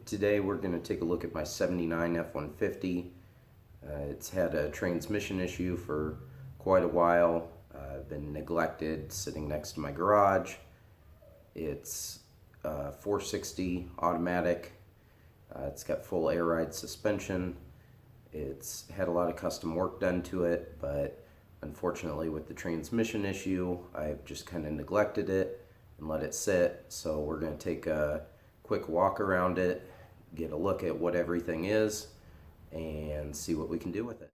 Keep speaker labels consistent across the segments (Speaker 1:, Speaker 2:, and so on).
Speaker 1: Today we're going to take a look at my 79 F-150. It's had a transmission issue for quite a while. Been neglected, sitting next to my garage. It's 460 automatic. It's got full air ride suspension. It's had a lot of custom work done to it, but unfortunately with the transmission issue, I've just kind of neglected it and let it sit. So we're going to take a quick walk around it, get a look at what everything is, and see what we can do with it.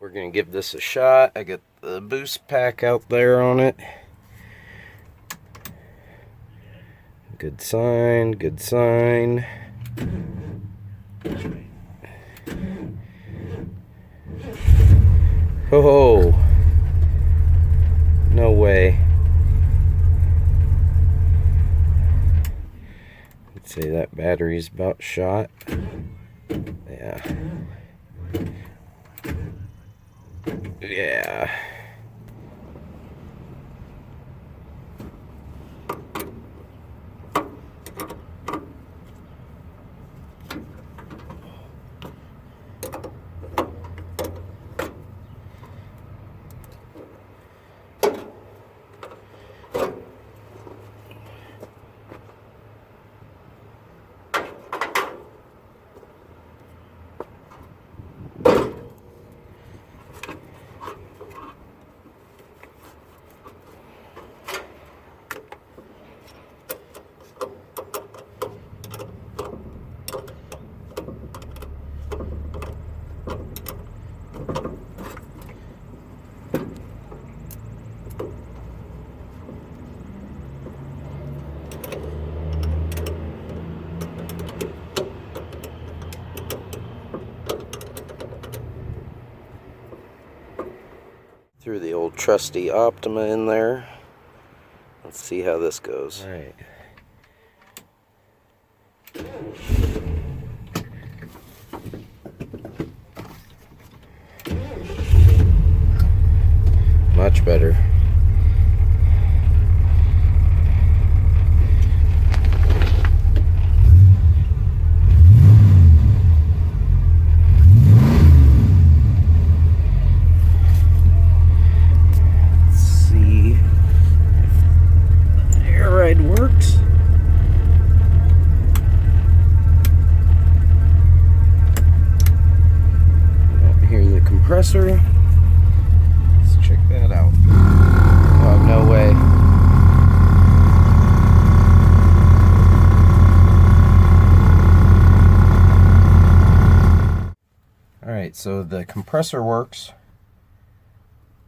Speaker 1: We're going to give this a shot. I got the boost pack out there on it. Good sign, good sign. Oh, no way. I'd say that battery's about shot. Yeah. Yeah. Threw the old trusty Optima in there. Let's see how this goes. All right. Much better. Works. Hear the compressor. Let's check that out. Oh, no way. Alright, so the compressor works.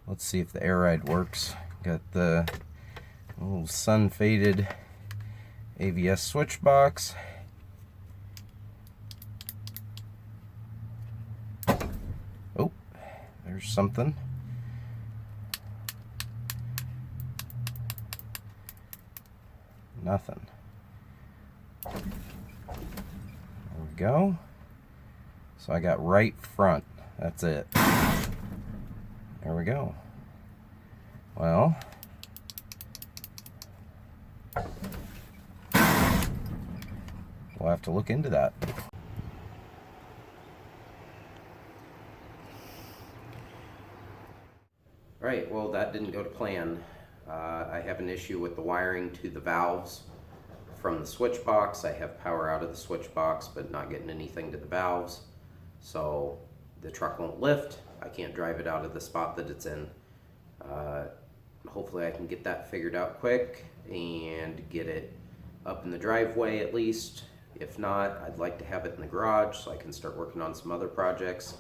Speaker 1: Let's see if the air ride works. Got the little sun-faded AVS switch box. Oh, there's something. Nothing. There we go. So I got right front. That's it. There we go. Well, we'll have to look into that. Right, well, that didn't go to plan. I have an issue with the wiring to the valves from the switch box. I have power out of the switch box, but not getting anything to the valves. So the truck won't lift. I can't drive it out of the spot that it's in. Hopefully I can get that figured out quick and get it up in the driveway at least. If not, I'd like to have it in the garage so I can start working on some other projects.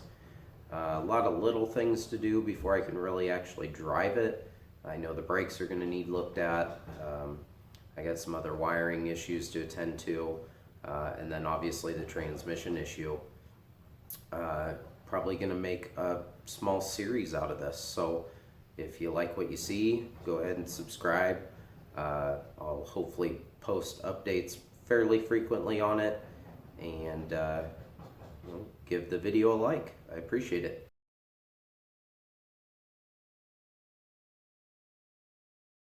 Speaker 1: A lot of little things to do before I can really actually drive it. I know the brakes are going to need looked at. I got some other wiring issues to attend to, and then obviously the transmission issue. Probably going to make a small series out of this. So if you like what you see, go ahead and subscribe. I'll hopefully post updates fairly frequently on it, and give the video a like. I appreciate it.